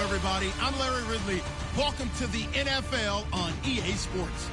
everybody. I'm Larry Ridley. Welcome to the NFL on EA Sports.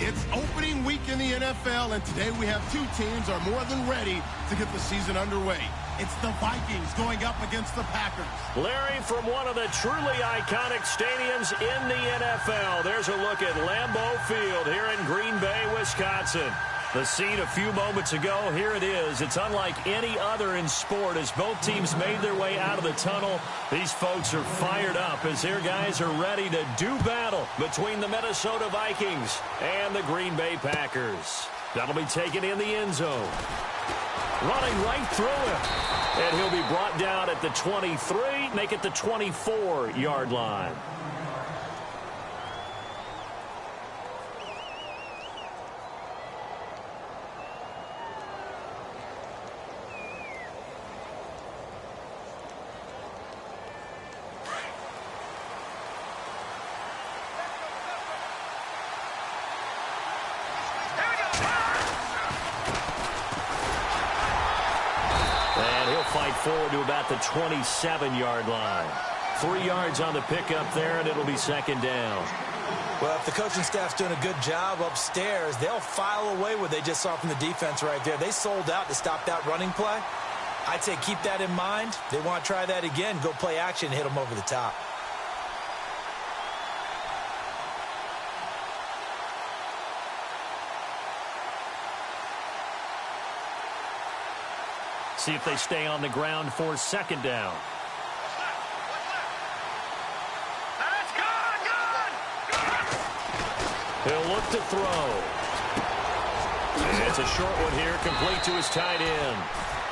It's opening week in the NFL, and today we have two teams are more than ready to get the season underway. It's the Vikings going up against the Packers. Larry, from one of the truly iconic stadiums in the NFL, there's a look at Lambeau Field here in Green Bay, Wisconsin. The scene a few moments ago, here it is. It's unlike any other in sport as both teams made their way out of the tunnel. These folks are fired up as their guys are ready to do battle between the Minnesota Vikings and the Green Bay Packers. That'll be taken in the end zone. Running right through him. And he'll be brought down at the 23, make it the 24-yard line. Forward to about the 27-yard line. 3 yards on the pickup there, and it'll be second down. Well, if the coaching staff's doing a good job upstairs, they'll file away what they just saw from the defense right there. They sold out to stop that running play. I'd say keep that in mind. They want to try that again, go play action, hit them over the top. See if they stay on the ground for second down. He'll look to throw. It's a short one here, complete to his tight end.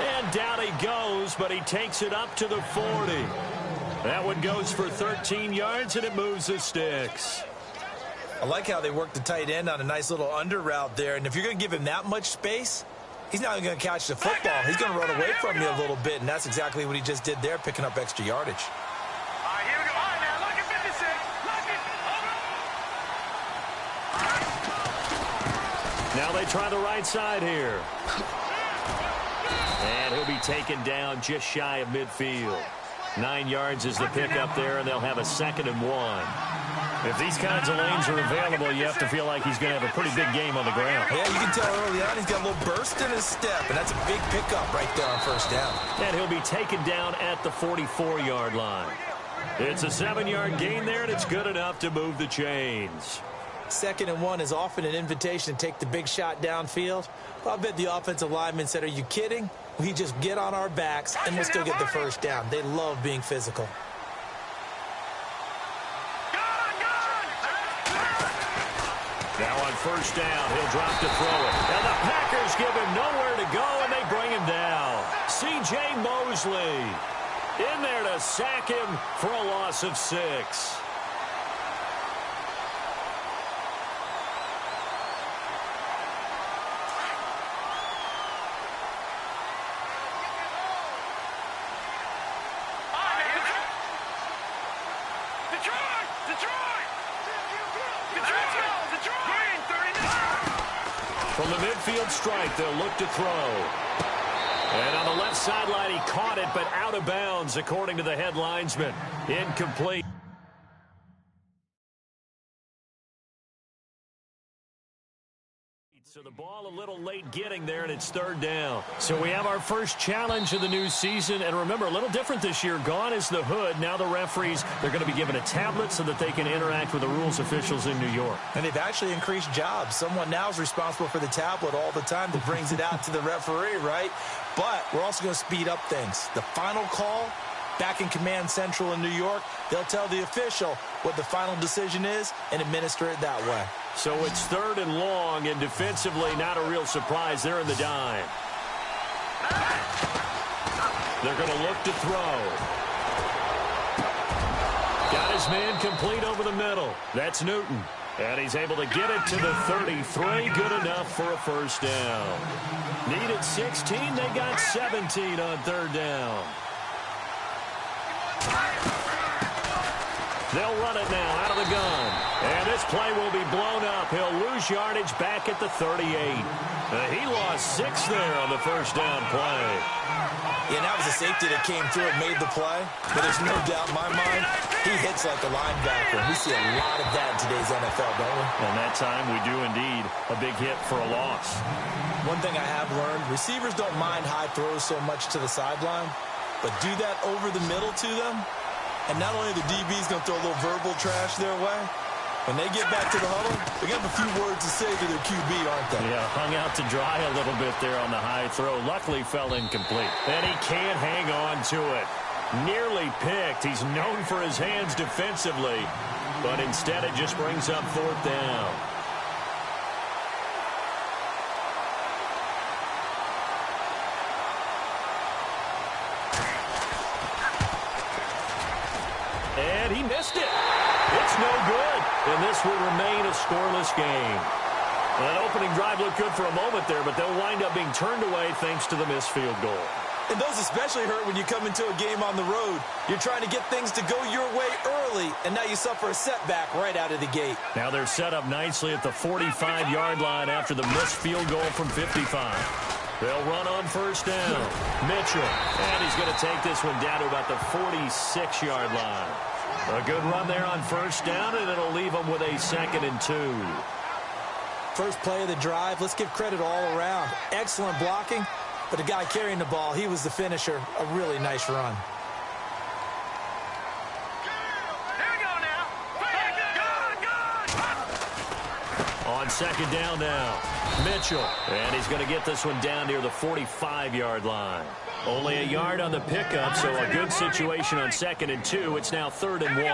And down he goes, but he takes it up to the 40. That one goes for 13 yards, and it moves the sticks. I like how they work the tight end on a nice little under route there. And if you're going to give him that much space, he's not even going to catch the football. He's going to run away from you a little bit, and that's exactly what he just did there, picking up extra yardage. All right, here we go. All right, now, look at 56. Look it. Now they try the right side here. And he'll be taken down just shy of midfield. 9 yards is the pickup there, and they'll have a 2nd and 1. If these kinds of lanes are available, you have to feel like he's going to have a pretty big game on the ground. Yeah, you can tell early on he's got a little burst in his step, and that's a big pickup right there on first down. And he'll be taken down at the 44-yard line. It's a 7-yard gain there, and it's good enough to move the chains. 2nd and 1 is often an invitation to take the big shot downfield. Well, I bet the offensive lineman said, are you kidding? We just get on our backs, and we'll still get the first down. They love being physical. Now on first down, he'll drop to throw it. And the Packers give him nowhere to go, and they bring him down. C.J. Mosley in there to sack him for a loss of 6. From the midfield strike, they'll look to throw. And on the left sideline, he caught it, but out of bounds, according to the head linesman. Incomplete. So the ball a little late getting there, and it's 3rd down. So we have our first challenge of the new season. And remember, a little different this year. Gone is the hood. Now the referees, they're going to be given a tablet so that they can interact with the rules officials in New York. And they've actually increased jobs. Someone now is responsible for the tablet all the time that brings it out to the referee, right? But we're also going to speed up things. The final call, back in Command Central in New York, they'll tell the official what the final decision is and administer it that way. So it's 3rd and long, and defensively not a real surprise. They're in the dime. They're going to look to throw. Got his man complete over the middle. That's Newton. And he's able to get it to the 33. Good enough for a first down. Needed 16. They got 17 on 3rd down. They'll run it now out of the gun. And This play will be blown up. He'll lose yardage back at the 38. He lost 6 there on the first down play. Yeah, that was a safety that came through and made the play. But there's no doubt in my mind, he hits like a linebacker. We see a lot of that in today's NFL, don't we? And that time we do indeed. A big hit for a loss. One thing I have learned, receivers don't mind high throws so much to the sideline, but do that over the middle to them, and not only the DB's going to throw a little verbal trash their way, when they get back to the huddle, they're going to have a few words to say to their QB, aren't they? Yeah, hung out to dry a little bit there on the high throw. Luckily fell incomplete. And he can't hang on to it. Nearly picked. He's known for his hands defensively, but instead it just brings up 4th down. And he missed it. It's no good, and this will remain a scoreless game. That opening drive looked good for a moment there, but they'll wind up being turned away thanks to the missed field goal. And those especially hurt when you come into a game on the road. You're trying to get things to go your way early, and now you suffer a setback right out of the gate. Now they're set up nicely at the 45-yard line after the missed field goal from 55. They'll run on first down. Mitchell, and he's going to take this one down to about the 46-yard line. A good run there on first down, and it'll leave them with a 2nd and 2. First play of the drive, let's give credit all around. Excellent blocking, but the guy carrying the ball, he was the finisher. A really nice run. Here we go now. Good. On 2nd down now, Mitchell, and he's going to get this one down near the 45-yard line. Only a yard on the pickup, so a good situation on 2nd and 2. It's now 3rd and 1.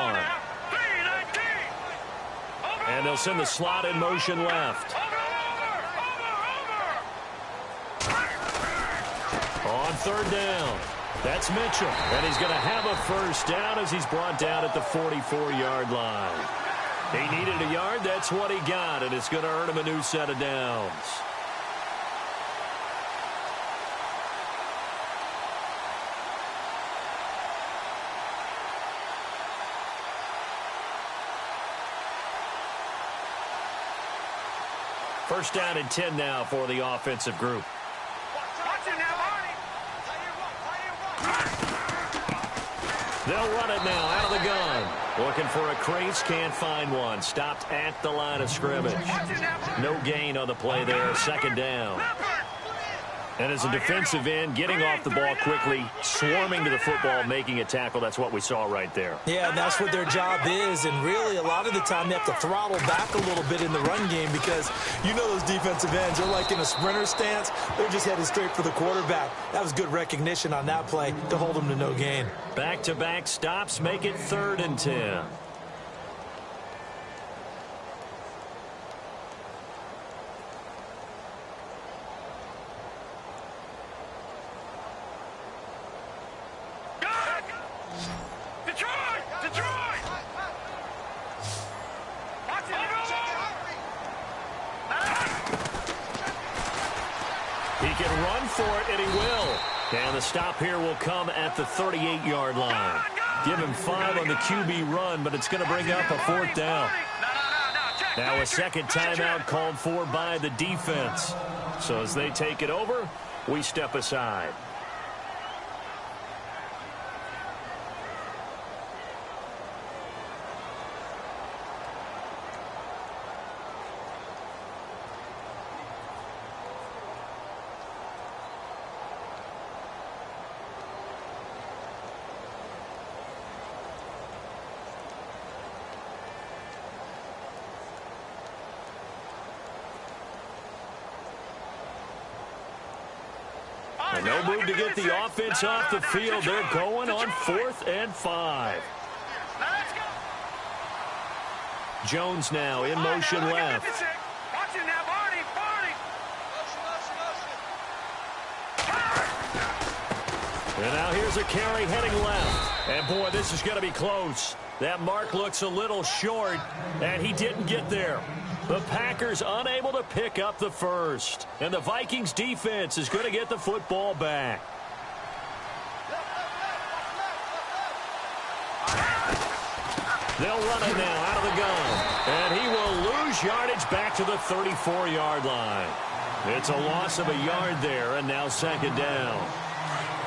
And they'll send the slot in motion left. On 3rd down, that's Mitchell. And he's going to have a first down as he's brought down at the 44-yard line. He needed a yard. That's what he got, and it's going to earn him a new set of downs. First down and 10 now for the offensive group. Watch it now, Barney. They'll run it now out of the gun. Looking for a crease, can't find one. Stopped at the line of scrimmage. No gain on the play there, 2nd down. And as a defensive end, getting off the ball quickly, swarming to the football, making a tackle, that's what we saw right there. Yeah, and that's what their job is. And really, a lot of the time, they have to throttle back a little bit in the run game because you know those defensive ends are like in a sprinter stance. They're just headed straight for the quarterback. That was good recognition on that play to hold them to no gain. Back-to-back stops make it 3rd and 10. He can run for it, and he will. And the stop here will come at the 38-yard line. Give him 5 on the QB run, but it's going to bring up a 4th down. Now a second timeout called for by the defense. So as they take it over, we step aside. And no move to get the offense off the field. They're going on 4th and 5. Jones now in motion left. Watch it now, Barney. And now here's a carry heading left. And boy, this is going to be close. That mark looks a little short, and he didn't get there. The Packers unable to pick up the first. And the Vikings defense is going to get the football back. They'll run it now out of the gun. And he gains yardage back to the 34-yard line. It's a loss of a yard there, and now second down.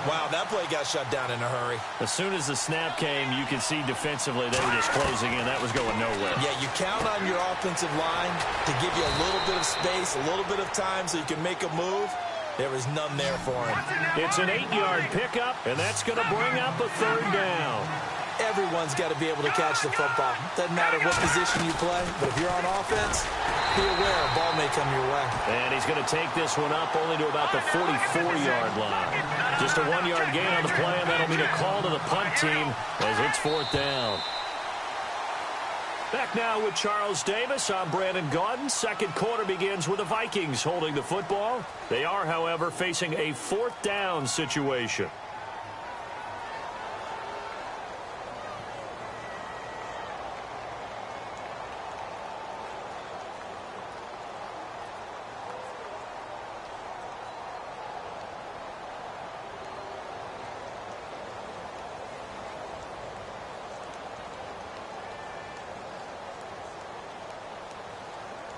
Wow, that play got shut down in a hurry. As soon as the snap came, you could see defensively they were just closing in. That was going nowhere. Yeah, you count on your offensive line to give you a little bit of space, a little bit of time so you can make a move. There was none there for him. It's an 8-yard pickup, and that's going to bring up a third down. Everyone's got to be able to catch the football. Doesn't matter what position you play, but if you're on offense, be aware a ball may come your way. And he's going to take this one up only to about the 44-yard line. Just a 1-yard gain on the play, and that'll mean a call to the punt team as it's fourth down. Back now with Charles Davis. I'm Brandon Gaudin. Second quarter begins with the Vikings holding the football. They are, however, facing a fourth down situation.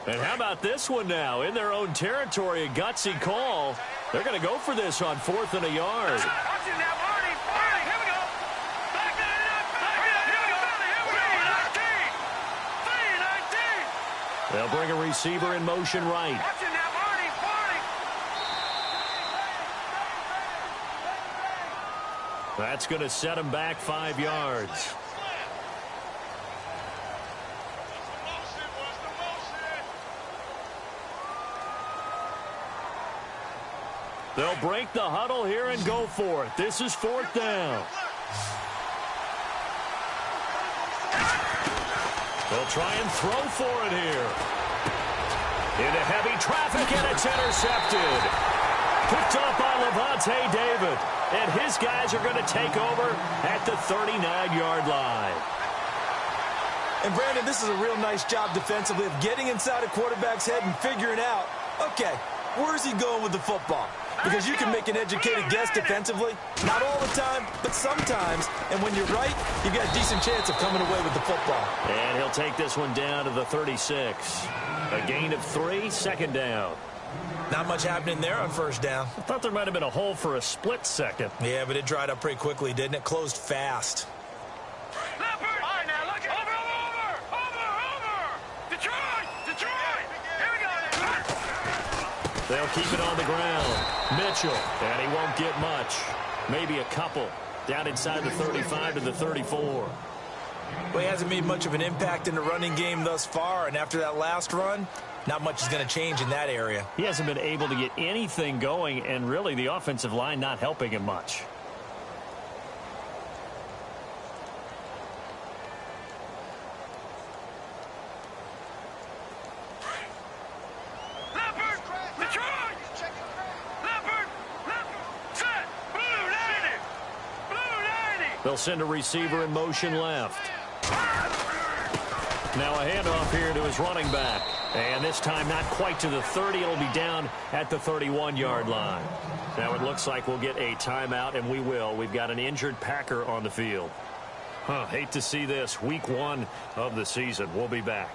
And how about this one now? In their own territory, a gutsy call. They're going to go for this on 4th and a yard. They'll bring a receiver in motion right. That's going to set him back 5 yards. They'll break the huddle here and go for it. This is fourth down. They'll try and throw for it here. Into heavy traffic, and it's intercepted. Picked up by Levante David. And his guys are going to take over at the 39-yard line. And, Brandon, this is a real nice job defensively of getting inside a quarterback's head and figuring out, okay, where's he going with the football? Because you can make an educated guess defensively. Not all the time, but sometimes. And when you're right, you've got a decent chance of coming away with the football. And he'll take this one down to the 36. A gain of 3, second down. Not much happening there on first down. I thought there might have been a hole for a split second. Yeah, but it dried up pretty quickly, didn't it? Closed fast. They'll keep it on the ground. Mitchell, and he won't get much. Maybe a couple. Down inside the 35 to the 34. Well, he hasn't made much of an impact in the running game thus far, and after that last run, not much is going to change in that area. He hasn't been able to get anything going, and really the offensive line not helping him much. They'll send a receiver in motion left. Now a handoff here to his running back. And this time not quite to the 30. It'll be down at the 31-yard line. Now it looks like we'll get a timeout, and we will. We've got an injured Packer on the field. Hate to see this. Week 1 of the season. We'll be back.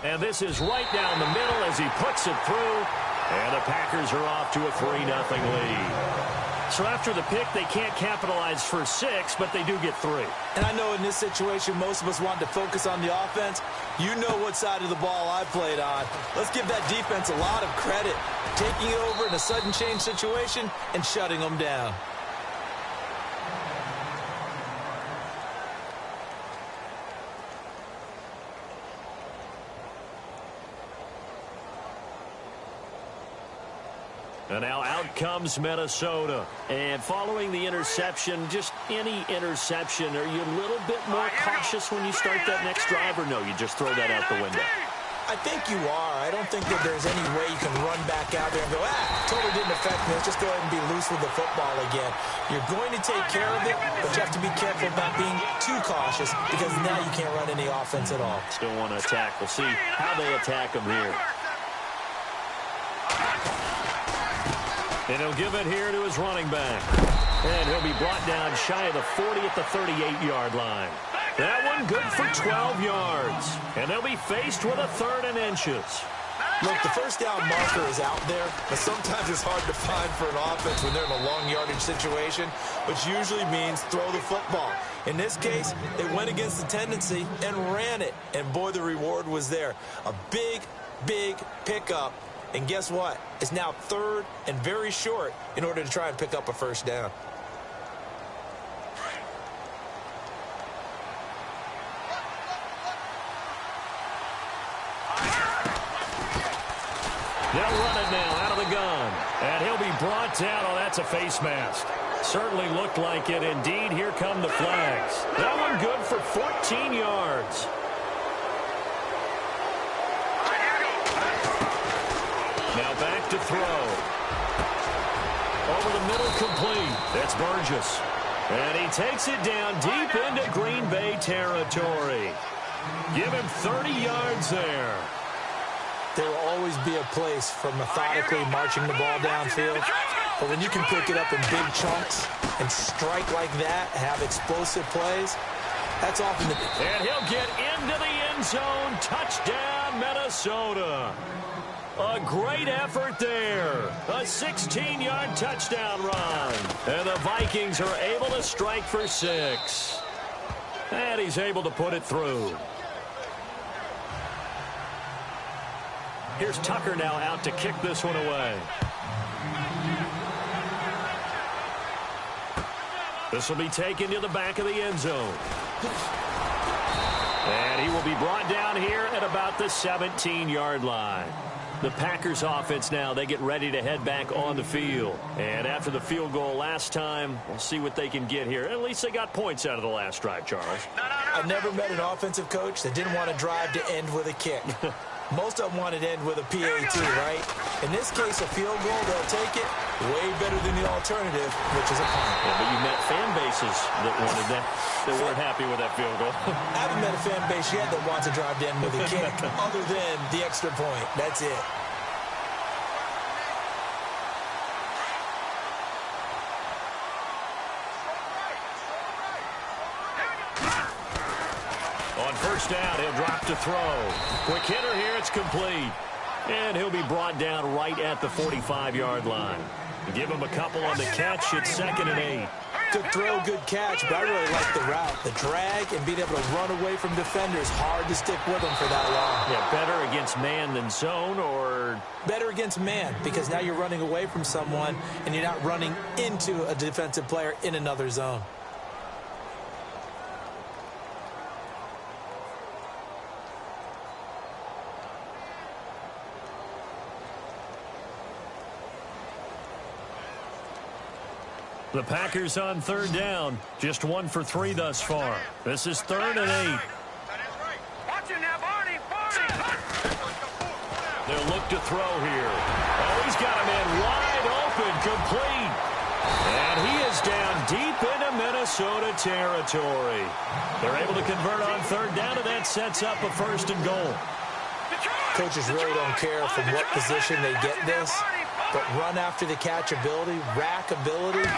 And this is right down the middle as he puts it through. And the Packers are off to a 3-0 lead. So after the pick, they can't capitalize for 6, but they do get 3. And I know in this situation, most of us want to focus on the offense. You know what side of the ball I played on. Let's give that defense a lot of credit. Taking it over in a sudden change situation and shutting them down. And now out comes Minnesota. And following the interception, just any interception, are you a little bit more cautious when you start that next drive, or no, you just throw that out the window? I think you are. I don't think that there's any way you can run back out there and go, totally didn't affect me. Let's just go ahead and be loose with the football again. You're going to take care of it, but you have to be careful about being too cautious because now you can't run any offense at all. Still want to attack. We'll see how they attack him here. And he'll give it here to his running back. And he'll be brought down shy of the 40 at the 38-yard line. That one good for 12 yards. And they'll be faced with a 3rd and inches. Look, the first down marker is out there, but sometimes it's hard to find for an offense when they're in a long yardage situation, which usually means throw the football. In this case, they went against the tendency and ran it, and boy, the reward was there. A big, big pickup, and guess what? It's now 3rd and very short in order to try and pick up a first down. They'll run it now out of the gun. And he'll be brought down. Oh, that's a face mask. Certainly looked like it. Indeed, here come the flags. That one good for 14 yards. Now back to throw. Over the middle, complete. That's Burgess. And he takes it down deep into Green Bay territory. Give him 30 yards there. There will always be a place for methodically marching the ball downfield. But when you can pick it up in big chunks and strike like that, have explosive plays, that's often the... And he'll get into the end zone. Touchdown, Minnesota. A great effort there. A 16-yard touchdown run. And the Vikings are able to strike for 6. And he's able to put it through. Here's Tucker now out to kick this one away. This will be taken to the back of the end zone. And he will be brought down here at about the 17-yard line. The Packers offense now, they get ready to head back on the field. And after the field goal last time, we'll see what they can get here. At least they got points out of the last drive, Charles. I've never met an offensive coach that didn't want to drive to end with a kick. Most of them wanted to end with a PAT, right? In this case, a field goal, they'll take it way better than the alternative, which is a punt. Yeah, but you met fan bases that wanted that, that weren't happy with that field goal. I haven't met a fan base yet that wants to drive to end with a kick, other than the extra point. That's it. First down, he'll drop to throw. Quick hitter here, it's complete. And he'll be brought down right at the 45-yard line. Give him a couple on the catch. It's 2nd and 8. Good throw, good catch, but I really like the route. The drag and being able to run away from defenders, hard to stick with them for that long. Yeah, better against man than zone, or... Better against man, because now you're running away from someone and you're not running into a defensive player in another zone. The Packers on 3rd down. Just 1 for 3 thus far. This is 3rd and 8. Watch him now, Barney. They'll look to throw here. Oh, he's got a man wide open, complete. And he is down deep into Minnesota territory. They're able to convert on 3rd down, and that sets up a 1st and goal. Coaches really don't care from what position they get this. But run after the catch ability, rack ability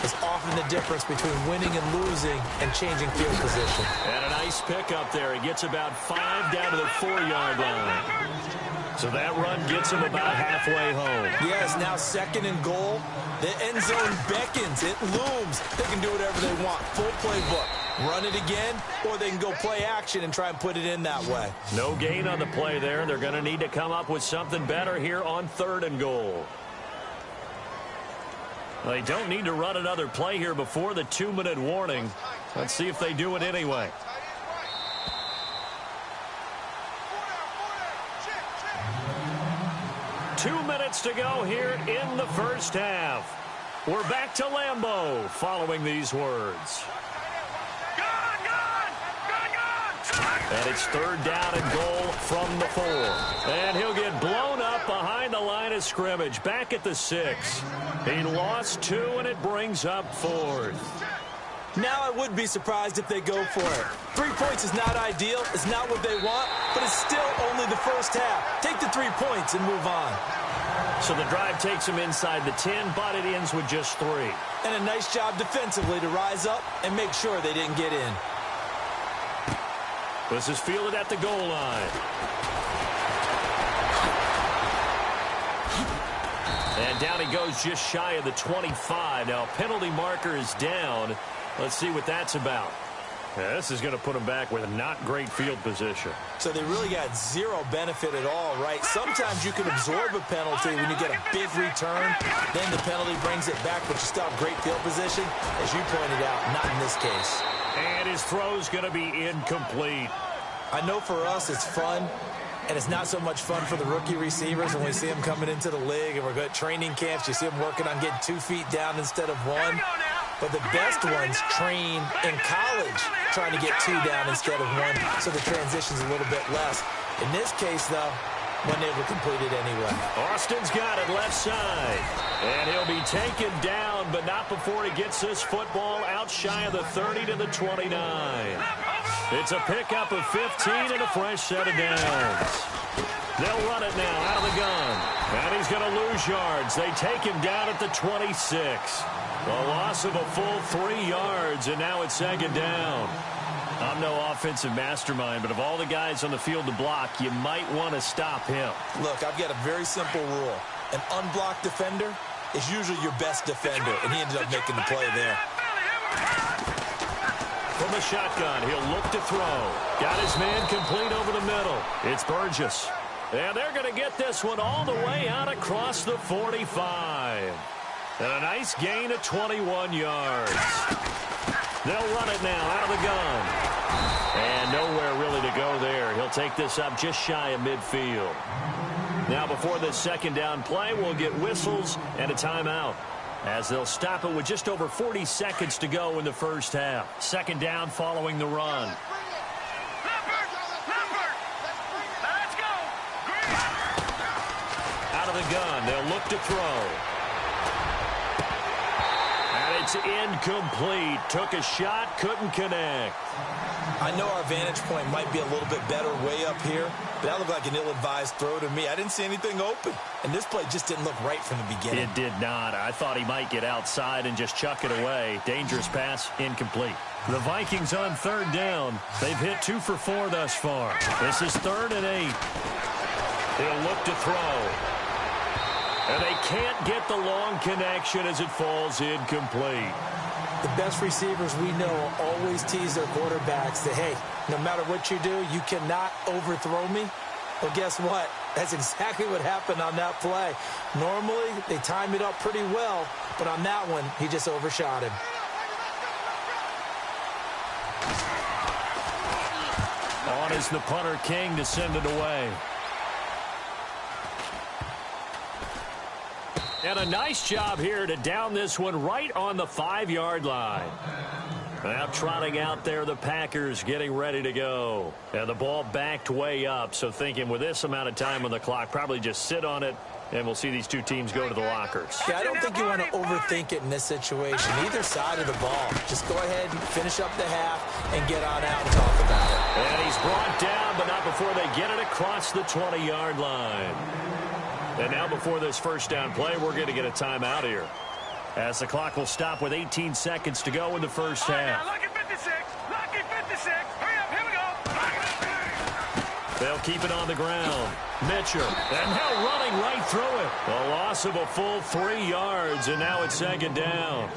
is often the difference between winning and losing and changing field position. And a nice pickup there. He gets about 5 down to the 4-yard line. So that run gets him about halfway home. Yes, now 2nd and goal. The end zone beckons. It looms. They can do whatever they want. Full playbook. Run it again, or they can go play action and try and put it in that way. No gain on the play there. They're going to need to come up with something better here on 3rd and goal. They don't need to run another play here before the 2-minute warning. Let's see if they do it anyway. Two minutes to go here in the first half. We're back to Lambeau following these words. And it's 3rd down and goal from the 4. And he'll get blown up behind the line of scrimmage. Back at the 6. He lost 2, and it brings up 4th. Now I would be surprised if they go for it. 3 points is not ideal. It's not what they want, but it's still only the first half. Take the 3 points and move on. So the drive takes him inside the 10, but it ends with just 3. And a nice job defensively to rise up and make sure they didn't get in. This is fielded at the goal line. And down he goes just shy of the 25. Now, penalty marker is down. Let's see what that's about. Yeah, this is going to put him back with not great field position. So they really got zero benefit at all, right? Sometimes you can absorb a penalty when you get a big return. Then the penalty brings it back, but you still have great field position. As you pointed out, not in this case. And his throw's going to be incomplete. I know for us it's fun, and it's not so much fun for the rookie receivers when we see them coming into the league and we're going to training camps. You see them working on getting 2 feet down instead of 1. But the best ones train in college trying to get 2 down instead of 1, so the transition's a little bit less. In this case, though, when they were completed anyway. Austin's got it left side. And he'll be taken down, but not before he gets this football out shy of the 30 to the 29. It's a pickup of 15 and a fresh set of downs. They'll run it now out of the gun. And he's going to lose yards. They take him down at the 26. A loss of a full 3 yards, and now it's second down. I'm no offensive mastermind, but of all the guys on the field to block, you might want to stop him. Look, I've got a very simple rule. An unblocked defender is usually your best defender, and he ended up making the play there. From the shotgun, he'll look to throw. Got his man complete over the middle. It's Burgess. And they're going to get this one all the way out across the 45. And a nice gain of 21 yards. They'll run it now out of the gun. And nowhere really to go there. He'll take this up just shy of midfield. Now before this second down play, we'll get whistles and a timeout, as they'll stop it with just over 40 seconds to go in the first half. Second down following the run. Out of the gun, they'll look to throw. And it's incomplete. Took a shot, couldn't connect. I know our vantage point might be a little bit better way up here, but that looked like an ill-advised throw to me. I didn't see anything open, and this play just didn't look right from the beginning. It did not. I thought he might get outside and just chuck it away. Dangerous pass, incomplete. The Vikings on third down. They've hit 2 for 4 thus far. This is 3rd and 8. He'll look to throw. And they can't get the long connection as it falls incomplete. The best receivers we know always tease their quarterbacks that, hey, no matter what you do, you cannot overthrow me. Well, guess what? That's exactly what happened on that play. Normally, they time it up pretty well, but on that one, he just overshot him. On is the punter, King, to send it away. And a nice job here to down this one right on the 5-yard line. Now trotting out there, the Packers getting ready to go. And the ball backed way up, so thinking with this amount of time on the clock, probably just sit on it, and we'll see these two teams go to the lockers. Yeah, I don't think you want to overthink it in this situation, either side of the ball. Just go ahead and finish up the half and get on out and talk about it. And he's brought down, but not before they get it across the 20-yard line. And now before this first down play, we're going to get a timeout here, as the clock will stop with 18 seconds to go in the first half. Lucky 56. Lucky 56. Hurry up. Here we go. They'll keep it on the ground. Mitchell, and now running right through it. A loss of a full 3 yards, and now it's second down.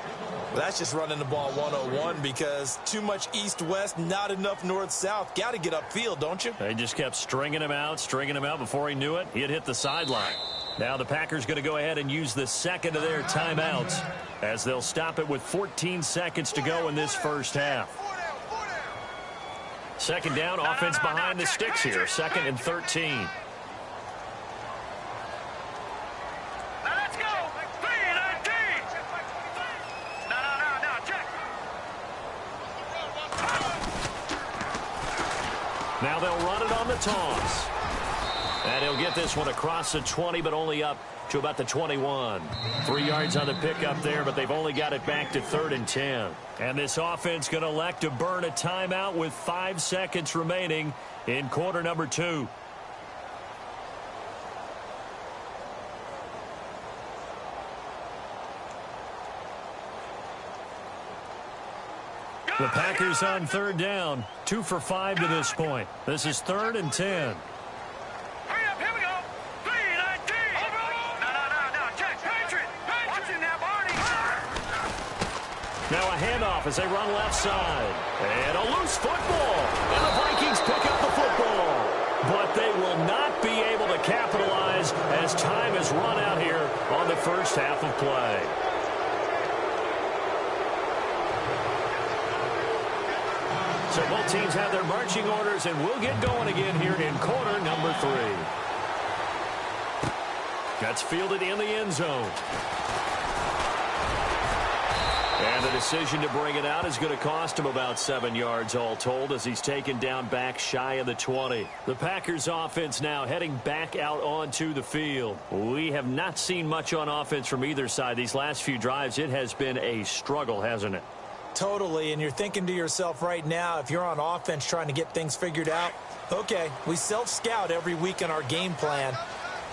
Well, that's just running the ball 101 because too much east-west, not enough north-south. Got to get upfield, don't you? They just kept stringing him out. Before he knew it, he had hit the sideline. Now the Packers going to go ahead and use the second of their timeouts, as they'll stop it with 14 seconds to go in this first half. Second down, offense behind the sticks here. 2nd and 13. Let's go. 3-19. No, check. Now they'll run it on the toss. And he'll get this one across the 20, but only up to about the 21. 3 yards on the pickup there, but they've only got it back to 3rd and 10. And this offense going to elect to burn a timeout with 5 seconds remaining in quarter number 2. The Packers on third down, 2 for 5 to this point. This is 3rd and 10. Hurry up, here we go. 3-19. No. Check. Patriot. Watch it now, Barney. Now a handoff as they run left side. And a loose football. And the Vikings pick up the football. But they will not be able to capitalize as time has run out here on the first half of play. So both teams have their marching orders, and we'll get going again here in quarter number 3. That's fielded in the end zone. And the decision to bring it out is going to cost him about 7 yards all told as he's taken down back shy of the 20. The Packers offense now heading back out onto the field. We have not seen much on offense from either side. These last few drives, it has been a struggle, hasn't it? Totally, and you're thinking to yourself right now, if you're on offense trying to get things figured out, okay, we self-scout every week in our game plan.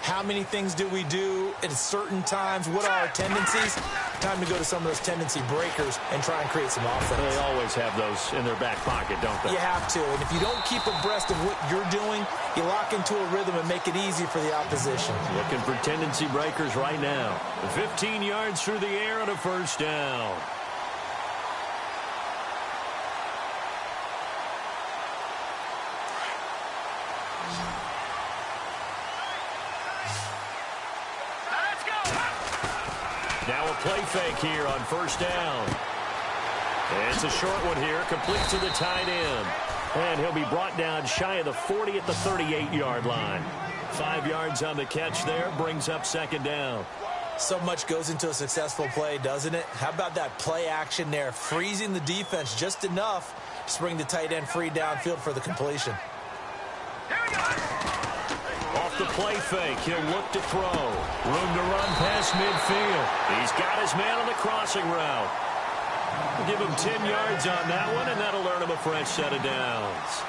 How many things do we do at certain times? What are our tendencies? Time to go to some of those tendency breakers and try and create some offense. They always have those in their back pocket, don't they? You have to, and if you don't keep abreast of what you're doing, you lock into a rhythm and make it easy for the opposition. Looking for tendency breakers right now. 15 yards through the air on a first down. Now a play fake here on first down. And it's a short one here, complete to the tight end. And he'll be brought down shy of the 40 at the 38-yard line. 5 yards on the catch there, brings up second down. So much goes into a successful play, doesn't it? How about that play action there, freezing the defense just enough to bring the tight end free downfield for the completion. Off the play fake, he'll look to throw. Room to run past midfield. He's got his man on the crossing route. We'll give him 10 yards on that one, and that'll earn him a fresh set of downs.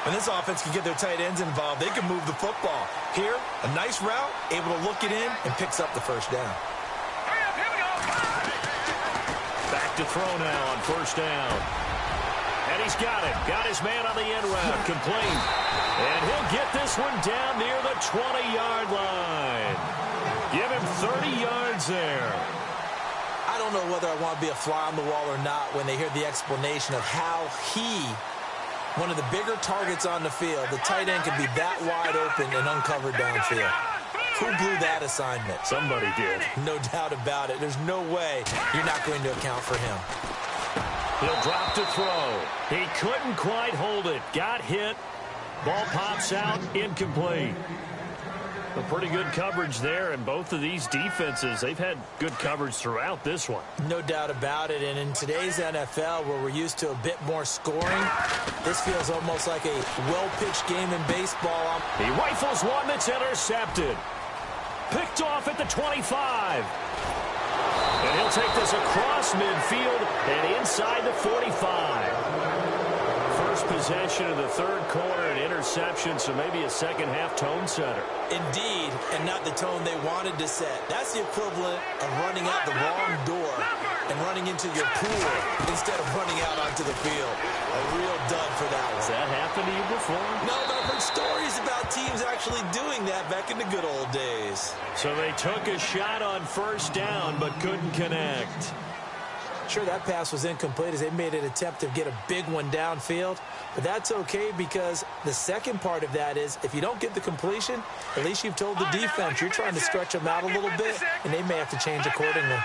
When this offense can get their tight ends involved, they can move the football. Here, a nice route, able to look it in, and picks up the first down. Back to throw now on first down. And he's got it. Got his man on the end route. Complete. And he'll get this one down near the 20-yard line. Give him 30 yards there. I don't know whether I want to be a fly on the wall or not when they hear the explanation of how he, one of the bigger targets on the field, the tight end can be that wide open and uncovered downfield. Who blew that assignment? Somebody did. No doubt about it. There's no way you're not going to account for him. He'll drop to throw. He couldn't quite hold it. Got hit. Ball pops out. Incomplete. A pretty good coverage there, and both of these defenses, they've had good coverage throughout this one. No doubt about it, and in today's NFL, where we're used to a bit more scoring, this feels almost like a well-pitched game in baseball. He rifles one that's intercepted. Picked off at the 25. And he'll take this across midfield and inside the 45. First possession of the third quarter, an interception, so maybe a second-half tone setter. Indeed, and not the tone they wanted to set. That's the equivalent of running out the wrong door and running into your pool instead of running out onto the field. A real dud for that one. Has that happened to you before? No, but I've heard stories about teams actually doing that back in the good old days. So they took a shot on first down but couldn't connect. Sure, that pass was incomplete as they made an attempt to get a big one downfield. But that's okay because the second part of that is if you don't get the completion, at least you've told the defense you're trying to stretch them out a little bit, and they may have to change accordingly.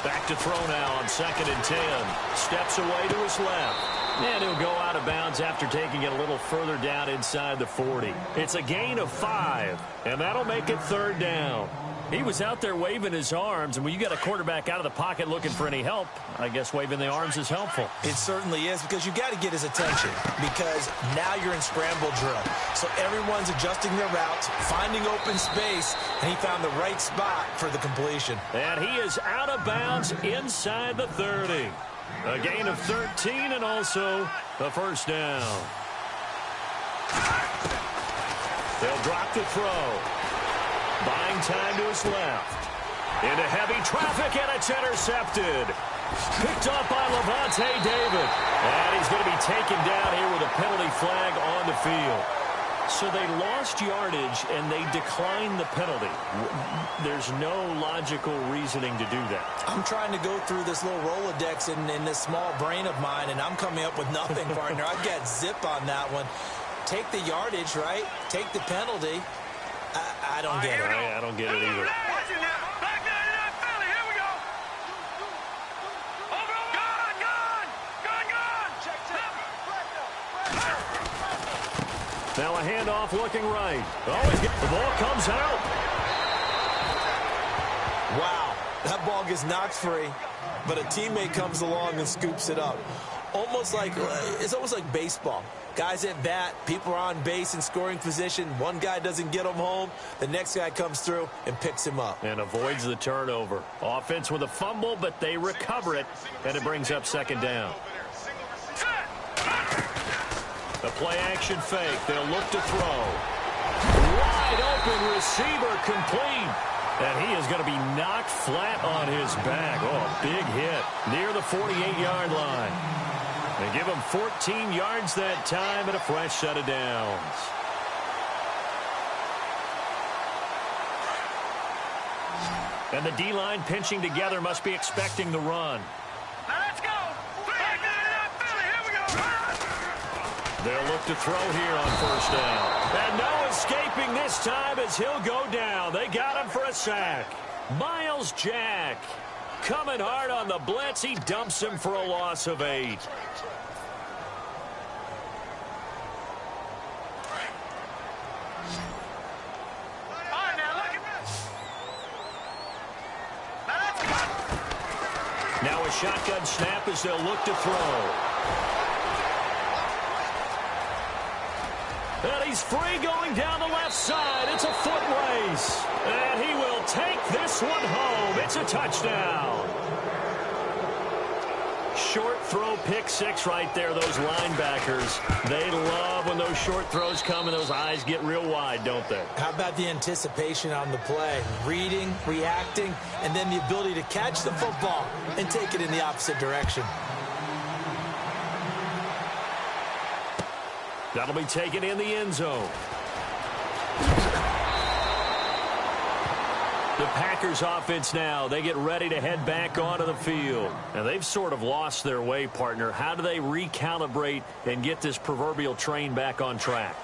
Back to throw now on 2nd and 10. Steps away to his left. And he'll go out of bounds after taking it a little further down inside the 40. It's a gain of 5, and that'll make it third down. He was out there waving his arms, and when you got a quarterback out of the pocket looking for any help, I guess waving the arms is helpful. It certainly is because you got to get his attention because now you're in scramble drill. So everyone's adjusting their routes, finding open space, and he found the right spot for the completion. And he is out of bounds inside the 30. A gain of 13 and also the first down. They'll drop the throw. Buying time to his left. Into heavy traffic and a It's intercepted. Picked up by Levante David. And he's going to be taken down here with a penalty flag on the field. So they lost yardage, and they declined the penalty. There's no logical reasoning to do that. I'm trying to go through this little Rolodex in this small brain of mine, and I'm coming up with nothing, partner. I've got zip on that one. Take the yardage, right? Take the penalty. I don't get it. I don't get it either. Now a handoff looking right. Oh, the ball comes out. Wow, that ball gets knocked free, but a teammate comes along and scoops it up. It's almost like baseball. Guys at bat, people are on base in scoring position. One guy doesn't get him home. The next guy comes through and picks him up. And avoids the turnover. Offense with a fumble, but they recover it, and it brings up second down. The play-action fake. They'll look to throw. Wide open receiver complete. And he is going to be knocked flat on his back. Oh, a big hit near the 48-yard line. They give him 14 yards that time and a fresh set of downs. And the D-line pinching together must be expecting the run. Let's go. Here we go. They'll look to throw here on first down. And no escaping this time as he'll go down. They got him for a sack. Miles Jack coming hard on the blitz. He dumps him for a loss of 8. Now a shotgun snap as they'll look to throw. And he's free going down the left side. It's a foot race. And he will take this one home. It's a touchdown. Short throw, pick six right there. Those linebackers, they love when those short throws come and those eyes get real wide, don't they? How about the anticipation on the play? Reading, reacting, and then the ability to catch the football and take it in the opposite direction. That'll be taken in the end zone. The Packers offense now, they get ready to head back onto the field. And they've sort of lost their way, partner. How do they recalibrate and get this proverbial train back on track?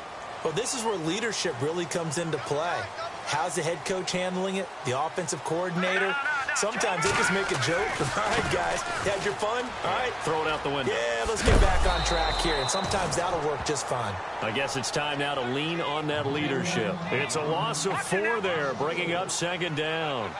Well, this is where leadership really comes into play. How's the head coach handling it? The offensive coordinator? Sometimes they just make a joke. All right, guys, had your fun? All right. Throw it out the window. Yeah, let's get back on track here. And sometimes that'll work just fine. I guess it's time now to lean on that leadership. It's a loss of 4 there, bringing up second down.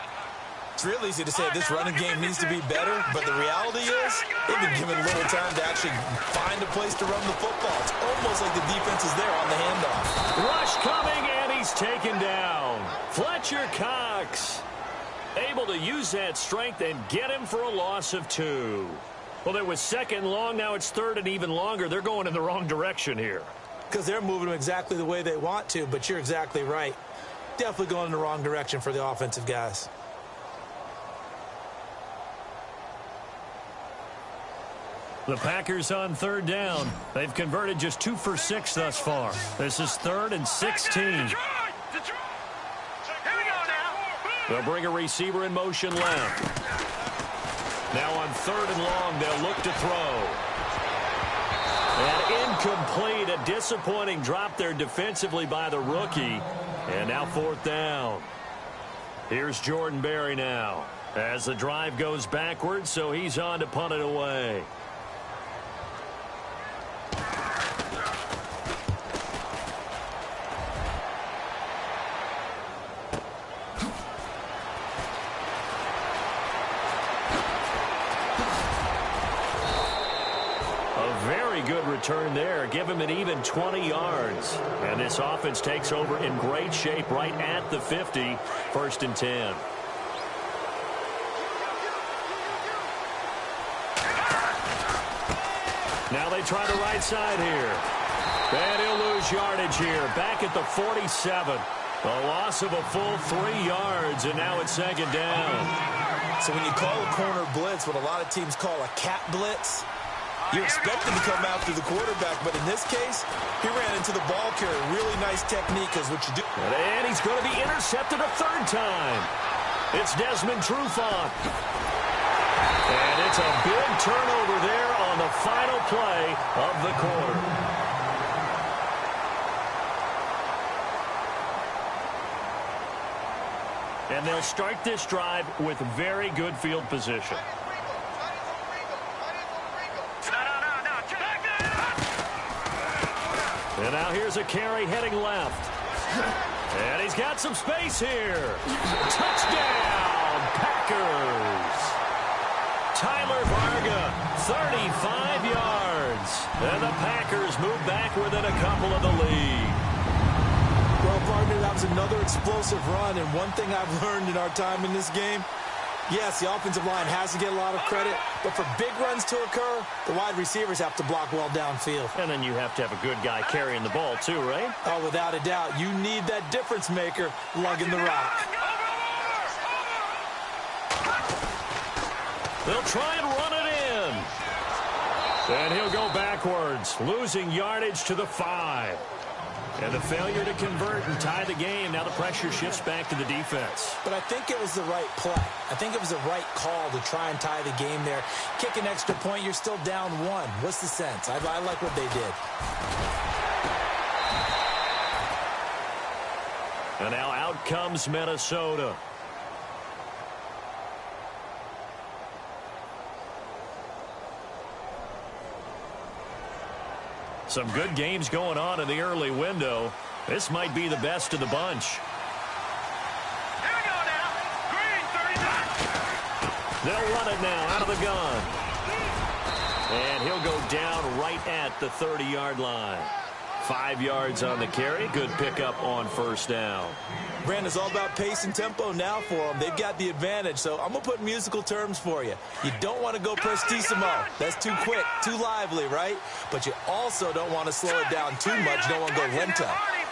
It's real easy to say this running game needs to be better, but the reality is they've been given little time to actually find a place to run the football. It's almost like the defense is there on the handoff. Rush coming, and he's taken down. Fletcher Cox able to use that strength and get him for a loss of 2. Well, there was second long. Now it's third and even longer. They're going in the wrong direction here. Because they're moving them exactly the way they want to, but you're exactly right. Definitely going in the wrong direction for the offensive guys. The Packers on third down. They've converted just 2 for 6 thus far. This is 3rd and 16. They'll bring a receiver in motion left. Now on 3rd and long, they'll look to throw. And incomplete. A disappointing drop there defensively by the rookie. And now 4th down. Here's Jordan Berry now as the drive goes backwards, so he's on to punt it away. Good return there. Give him an even 20 yards. And this offense takes over in great shape right at the 50. 1st and 10. Now they try the right side here. And he'll lose yardage here. Back at the 47. A loss of a full 3 yards. And now it's 2nd down. So when you call a corner blitz, what a lot of teams call a cat blitz, you expect him to come after the quarterback, but in this case, he ran into the ball carrier. Really nice technique is what you do. And he's going to be intercepted a third time. It's Desmond Trufant. And it's a big turnover there on the final play of the quarter. And they'll start this drive with very good field position. And now here's a carry heading left. And he's got some space here. Touchdown, Packers. Tyler Varga, 35 yards. And the Packers move back within a couple of the lead. Well, partner, that was another explosive run. And one thing I've learned in our time in this game, yes, the offensive line has to get a lot of credit, but for big runs to occur, the wide receivers have to block well downfield. And then you have to have a good guy carrying the ball too, right? Oh, without a doubt. You need that difference maker lugging the rock. They'll try and run it in. And he'll go backwards, losing yardage to the 5. And the failure to convert and tie the game. Now the pressure shifts back to the defense. But I think it was the right play. I think it was the right call to try and tie the game there. Kick an extra point, you're still down 1. What's the sense? I like what they did. And now out comes Minnesota. Some good games going on in the early window. This might be the best of the bunch. Here we go now. Green, 39. They'll run it now out of the gun. And he'll go down right at the 30-yard line. 5 yards on the carry. Good pickup on first down. Brandon, it's all about pace and tempo now for them. They've got the advantage, so I'm going to put musical terms for you. You don't want to go prestissimo. That's too quick, too lively, right? But you also don't want to slow it down too much. You don't want to go lento.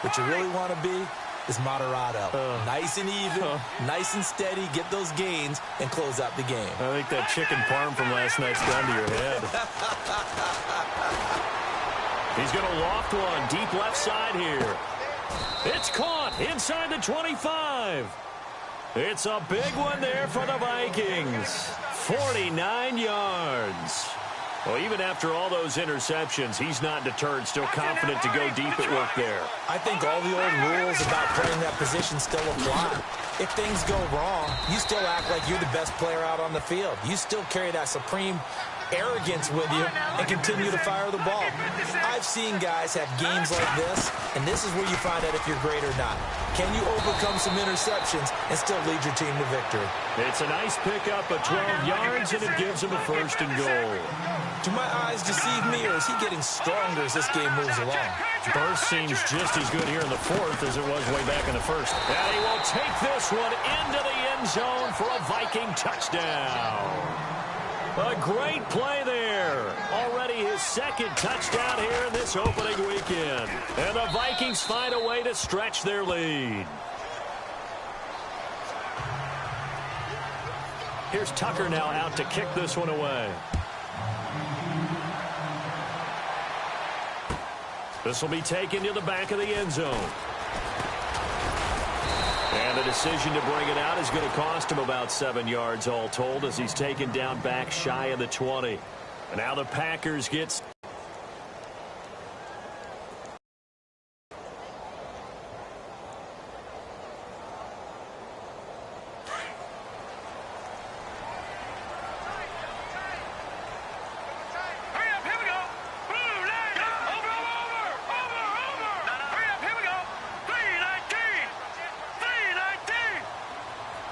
What you really want to be is moderato. Nice and even, nice and steady, get those gains, and close out the game. I think that chicken parm from last night's gone to your head. He's going to loft one deep left side here. It's caught inside the 25. It's a big one there for the Vikings. 49 yards. Well, even after all those interceptions, he's not deterred, still confident to go deep at work there. I think all the old rules about playing that position still apply. If things go wrong, you still act like you're the best player out on the field. You still carry that supreme arrogance with you and continue to fire the ball. I've seen guys have games like this, and this is where you find out if you're great or not. Can you overcome some interceptions and still lead your team to victory? It's a nice pickup of 12 yards, and it gives him a first and goal. Do my eyes deceive me, or is he getting stronger as this game moves along? Burst seems just as good here in the fourth as it was way back in the first. And he will take this one into the end zone for a Viking touchdown. A great play there. Already his second touchdown here in this opening weekend. And the Vikings find a way to stretch their lead. Here's Tucker now out to kick this one away. This will be taken to the back of the end zone. And the decision to bring it out is going to cost him about 7 yards all told as he's taken down back shy of the 20. And now the Packers gets...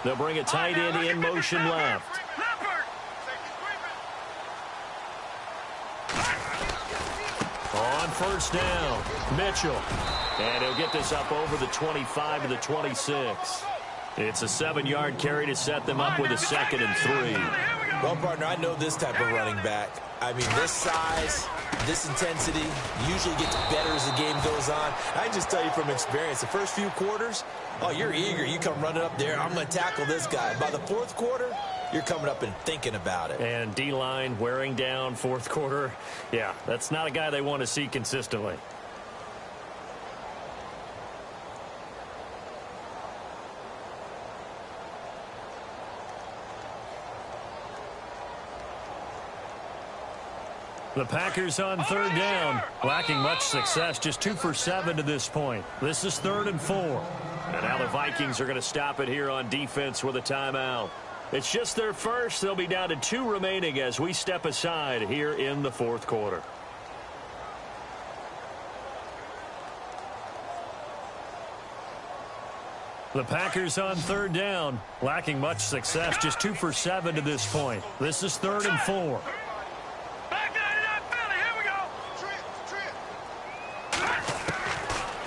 They'll bring a tight end in motion left. On first down, Mitchell. And he'll get this up over the 25 to the 26. It's a 7-yard carry to set them up with a 2nd and 3. Well, partner, I know this type of running back. I mean, this size, this intensity usually gets better as the game goes on. I just tell you from experience, the first few quarters, oh, you're eager. You come running up there. I'm going to tackle this guy. By the fourth quarter, you're coming up and thinking about it. And D-line wearing down fourth quarter. Yeah, that's not a guy they want to see consistently. The Packers on third down, lacking much success, just 2 for 7 to this point. This is 3rd and 4. And now the Vikings are going to stop it here on defense with a timeout. It's just their first. They'll be down to 2 remaining as we step aside here in the fourth quarter. The Packers on third down, lacking much success, just 2 for 7 to this point. This is 3rd and 4.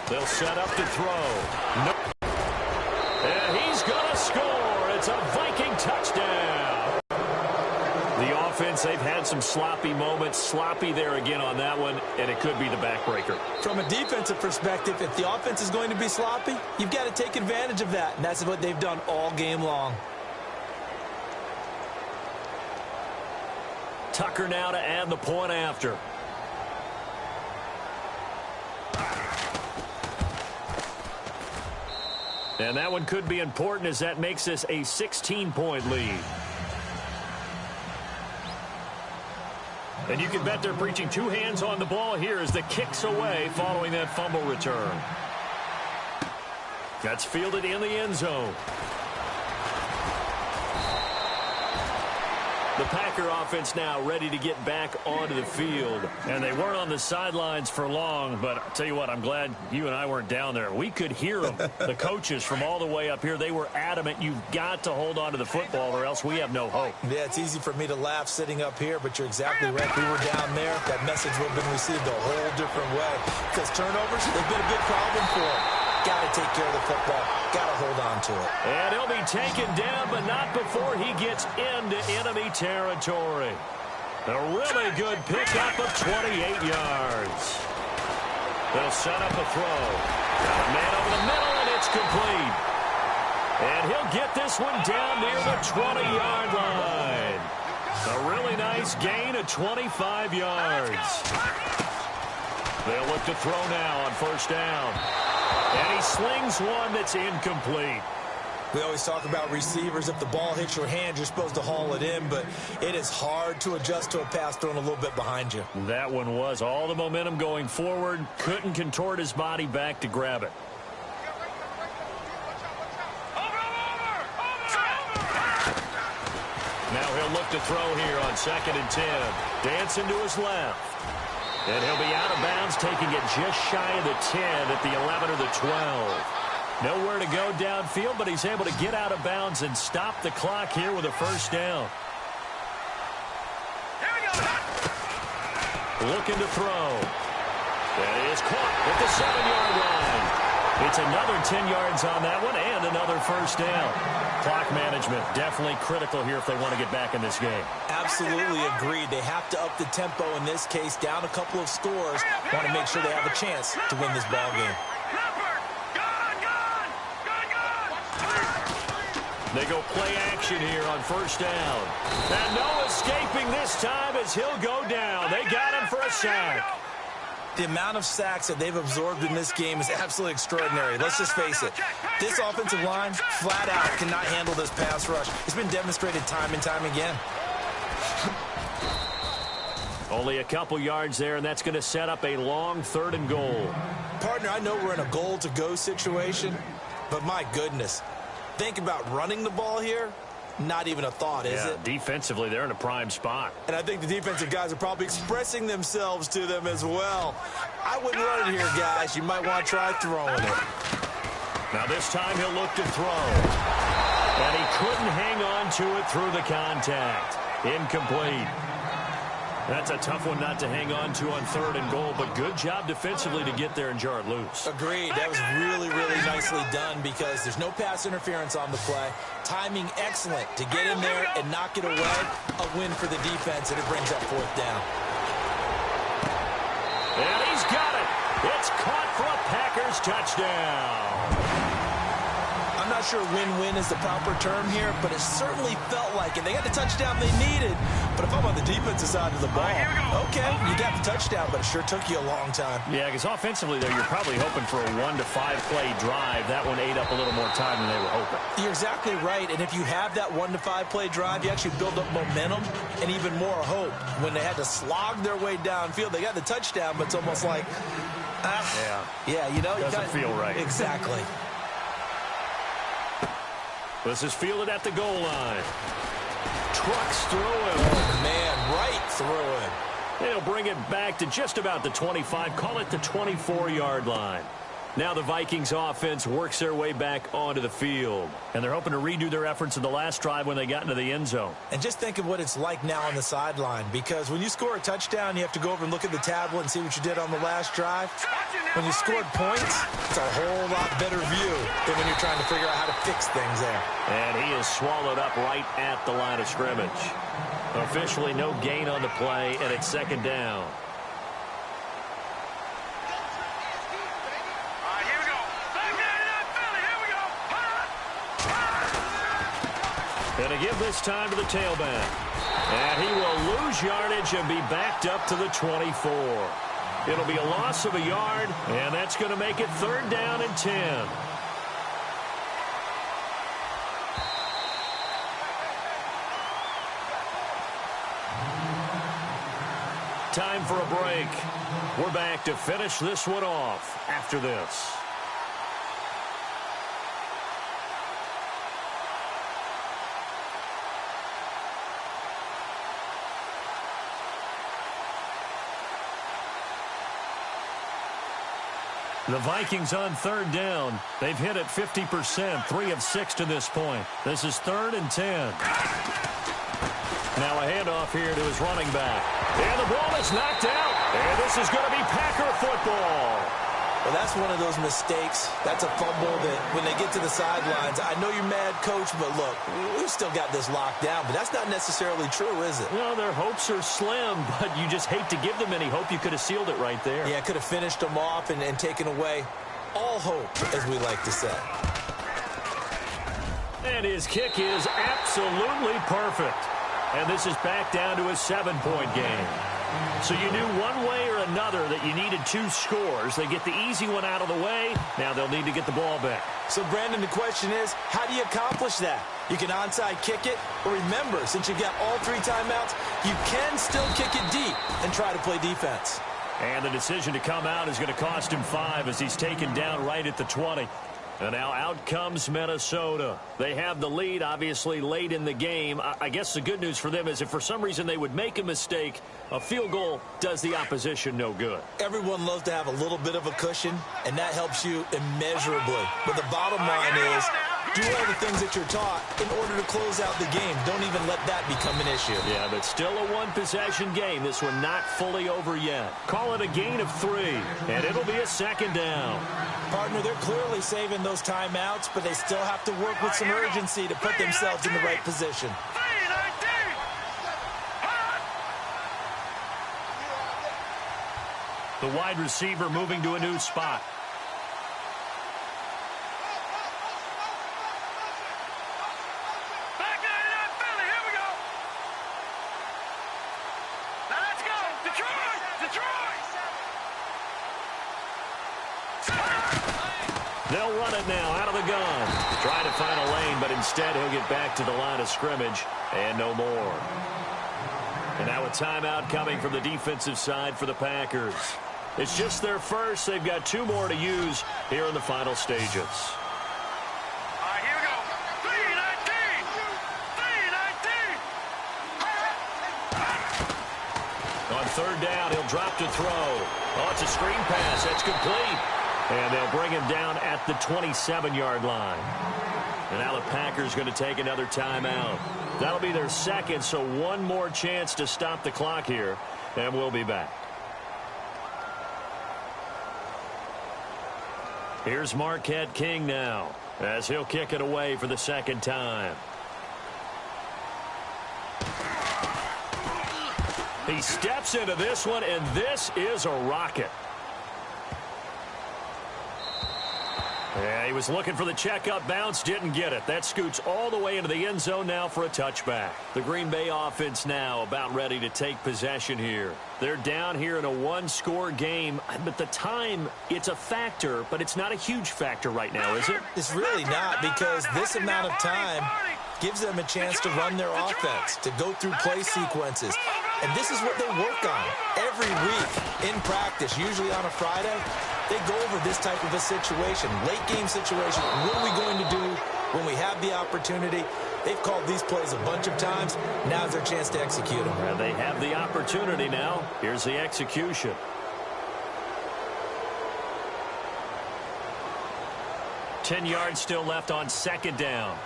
They'll set up to throw. Nope. And he's going to score. It's a Viking touchdown. The offense, they've had some sloppy moments. Sloppy there again on that one, and it could be the backbreaker. From a defensive perspective, if the offense is going to be sloppy, you've got to take advantage of that, and that's what they've done all game long. Tucker now to add the point after. And that one could be important as that makes this a 16-point lead. And you can bet they're preaching 2 hands on the ball here as the kick's away following that fumble return. That's fielded in the end zone. The Packer offense now ready to get back onto the field. And they weren't on the sidelines for long, but I'll tell you what, I'm glad you and I weren't down there. We could hear them, the coaches from all the way up here. They were adamant, you've got to hold on to the football or else we have no hope. Yeah, it's easy for me to laugh sitting up here, but you're exactly right. We were down there. That message would have been received a whole different way. Because turnovers, they've been a big problem for them. Got to take care of the football. Got to hold on to it. And he'll be taken down, but not before he gets into enemy territory. A really good pickup of 28 yards. They'll set up a throw. Got a man over the middle, and it's complete. And he'll get this one down near the 20-yard line. A really nice gain of 25 yards. They'll look to throw now on first down. And he slings one that's incomplete. We always talk about receivers. If the ball hits your hand, you're supposed to haul it in, but it is hard to adjust to a pass thrown a little bit behind you. That one was all the momentum going forward. Couldn't contort his body back to grab it. Now he'll look to throw here on 2nd and 10. Dancing to his left. And he'll be out of bounds, taking it just shy of the 10 at the 11 or the 12. Nowhere to go downfield, but he's able to get out of bounds and stop the clock here with a first down. Looking to throw. That is caught at the 7-yard line. It's another 10 yards on that one and another first down. Clock management definitely critical here if they want to get back in this game. Absolutely agreed. They have to up the tempo in this case, down a couple of scores. Want to make sure they have a chance to win this ball game. They go play action here on first down. And no escaping this time as he'll go down. They got him for a sack. The amount of sacks that they've absorbed in this game is absolutely extraordinary. Let's just face it. This offensive line, flat out, cannot handle this pass rush. It's been demonstrated time and time again. Only a couple yards there, and that's going to set up a long 3rd and goal. Partner, I know we're in a goal-to-go situation, but my goodness. Think about running the ball here. Not even a thought, is it? Defensively, they're in a prime spot. And I think the defensive guys are probably expressing themselves to them as well. I wouldn't run it here, guys. You might want to try throwing it. Now this time he'll look to throw. And he couldn't hang on to it through the contact. Incomplete. That's a tough one not to hang on to on 3rd and goal, but good job defensively to get there and jar it loose. Agreed. That was really, really nicely done because there's no pass interference on the play. Timing excellent to get in there and knock it away. A win for the defense, and it brings up 4th down. And he's got it. It's caught for a Packers touchdown. I'm not sure win-win is the proper term here, but it certainly felt like it. They got the touchdown they needed, but if I'm on the defensive side of the ball, okay, you got the touchdown, but it sure took you a long time. Yeah, because offensively, though, you're probably hoping for a 1 to 5 play drive. That one ate up a little more time than they were hoping. You're exactly right, and if you have that 1 to 5 play drive, you actually build up momentum and even more hope. When they had to slog their way downfield, they got the touchdown, but it's almost like, yeah, you know, doesn't feel right. Exactly. This is fielded at the goal line. Trucks through him. Oh, man, right through him. They'll bring it back to just about the 25, call it the 24-yard line. Now the Vikings offense works their way back onto the field. And they're hoping to redo their efforts in the last drive when they got into the end zone. And just think of what it's like now on the sideline, because when you score a touchdown, you have to go over and look at the tablet and see what you did on the last drive. When you scored points, it's a whole lot better view than when you're trying to figure out how to fix things there. And he is swallowed up right at the line of scrimmage. Officially no gain on the play, and it's second down. And to give this time to the tailback. And he will lose yardage and be backed up to the 24. It'll be a loss of a yard, and that's going to make it third down and 10. Time for a break. We're back to finish this one off after this. The Vikings on third down. They've hit it 50%, 3 of 6 to this point. This is third and 10. Now a handoff here to his running back. And the ball is knocked out. And this is going to be Packer football. Well, that's one of those mistakes. That's a fumble that when they get to the sidelines, I know you're mad, Coach, but look, we've still got this locked down. But that's not necessarily true, is it? No, their hopes are slim, but you just hate to give them any hope. You could have sealed it right there. Yeah, could have finished them off and taken away all hope, as we like to say. And his kick is absolutely perfect. And this is back down to a 7-point game. So you knew one way or another that you needed 2 scores. They get the easy one out of the way. Now they'll need to get the ball back. So, Brandon, the question is, how do you accomplish that? You can onside kick it, or remember, since you've got all 3 timeouts, you can still kick it deep and try to play defense. And the decision to come out is going to cost him 5 as he's taken down right at the 20. And now out comes Minnesota. They have the lead, obviously, late in the game. I guess the good news for them is if for some reason they would make a mistake, a field goal does the opposition no good. Everyone loves to have a little bit of a cushion, and that helps you immeasurably. But the bottom line is, do all the things that you're taught in order to close out the game. Don't even let that become an issue. Yeah, but still a one-possession game. This one not fully over yet. Call it a gain of 3, and it'll be a second down. Partner, they're clearly saving those timeouts, but they still have to work with some urgency to put themselves in the right position. The wide receiver moving to a new spot. They'll run it now out of the gun. Trying to find a lane, but instead he'll get back to the line of scrimmage and no more. And now a timeout coming from the defensive side for the Packers. It's just their first. They've got 2 more to use here in the final stages. Here we go. 3-19. 3-19. On third down, he'll drop to throw. Oh, it's a screen pass. That's complete. And they'll bring him down at the 27-yard line. And now the Packers going to take another timeout. That'll be their second, so one more chance to stop the clock here. And we'll be back. Here's Marquette King now, as he'll kick it away for the second time. He steps into this one, and this is a rocket. Yeah, he was looking for the checkup bounce, didn't get it. That scoots all the way into the end zone now for a touchback. The Green Bay offense now about ready to take possession here. They're down here in a one-score game, but the time, it's a factor, but it's not a huge factor right now, is it? It's really not, because this amount of time gives them a chance to run their offense, to go through play sequences. And this is what they work on every week in practice, usually on a Friday. They go over this type of a situation, late game situation. What are we going to do when we have the opportunity? They've called these plays a bunch of times. Now's their chance to execute them. And they have the opportunity now. Here's the execution. Ten yards still left on second down.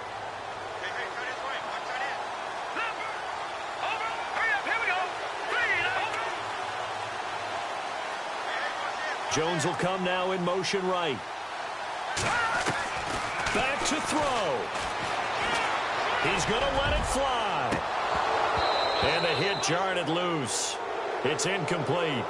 Jones will come now in motion right. Back to throw. He's going to let it fly. And the hit jarred it loose. It's incomplete.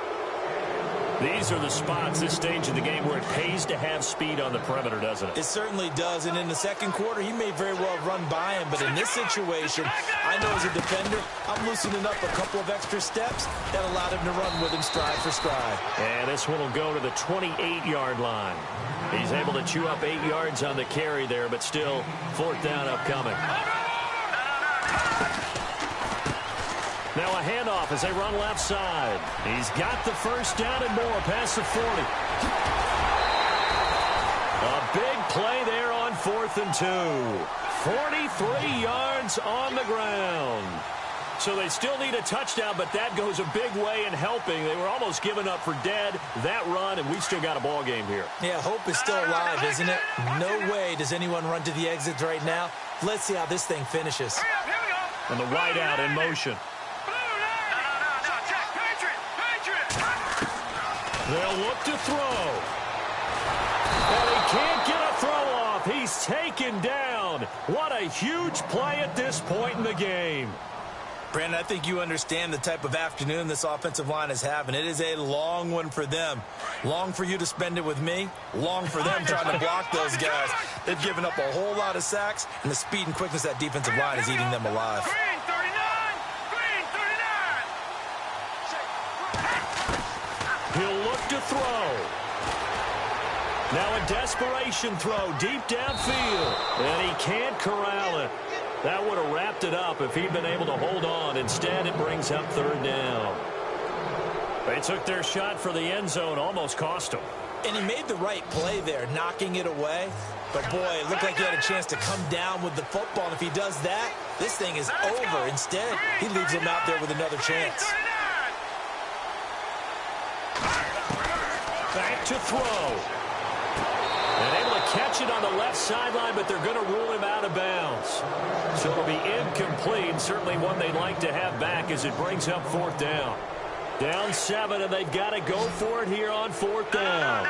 These are the spots, this stage of the game, where it pays to have speed on the perimeter, doesn't it? It certainly does. And in the second quarter, he may very well run by him. But in this situation, I know as a defender, I'm loosening up a couple of extra steps that allowed him to run with him stride for stride. And this one will go to the 28-yard line. He's able to chew up 8 yards on the carry there, but still fourth down upcoming. Now a handoff as they run left side. He's got the first down and more past the 40. A big play there on 4th and 2. 43 yards on the ground. So they still need a touchdown, but that goes a big way in helping. They were almost given up for dead, that run, and we still got a ball game here. Yeah, hope is still alive, isn't it? No way does anyone run to the exits right now. Let's see how this thing finishes. And the wide out in motion. They'll look to throw. And he can't get a throw off. He's taken down. What a huge play at this point in the game. Brandon, I think you understand the type of afternoon this offensive line is having. It is a long one for them. Long for you to spend it with me. Long for them trying to block those guys. They've given up a whole lot of sacks, and the speed and quickness of that defensive line is eating them alive. He'll look to throw. Now a desperation throw deep downfield. And he can't corral it. That would have wrapped it up if he'd been able to hold on. Instead, it brings up third down. They took their shot for the end zone, almost cost him. And he made the right play there, knocking it away. But, boy, it looked like he had a chance to come down with the football. And if he does that, this thing is over. Instead, he leaves him out there with another chance. Back to throw. And able to catch it on the left sideline, but they're going to rule him out of bounds. So it'll be incomplete, certainly one they'd like to have back as it brings up fourth down. Down 7, and they've got to go for it here on fourth down.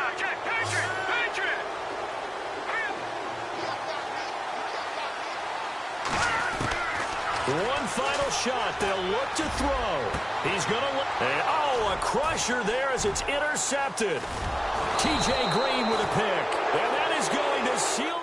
One final shot. They'll look to throw. He's going to look. Oh, a crusher there as it's intercepted. T.J. Green with a pick. And that is going to seal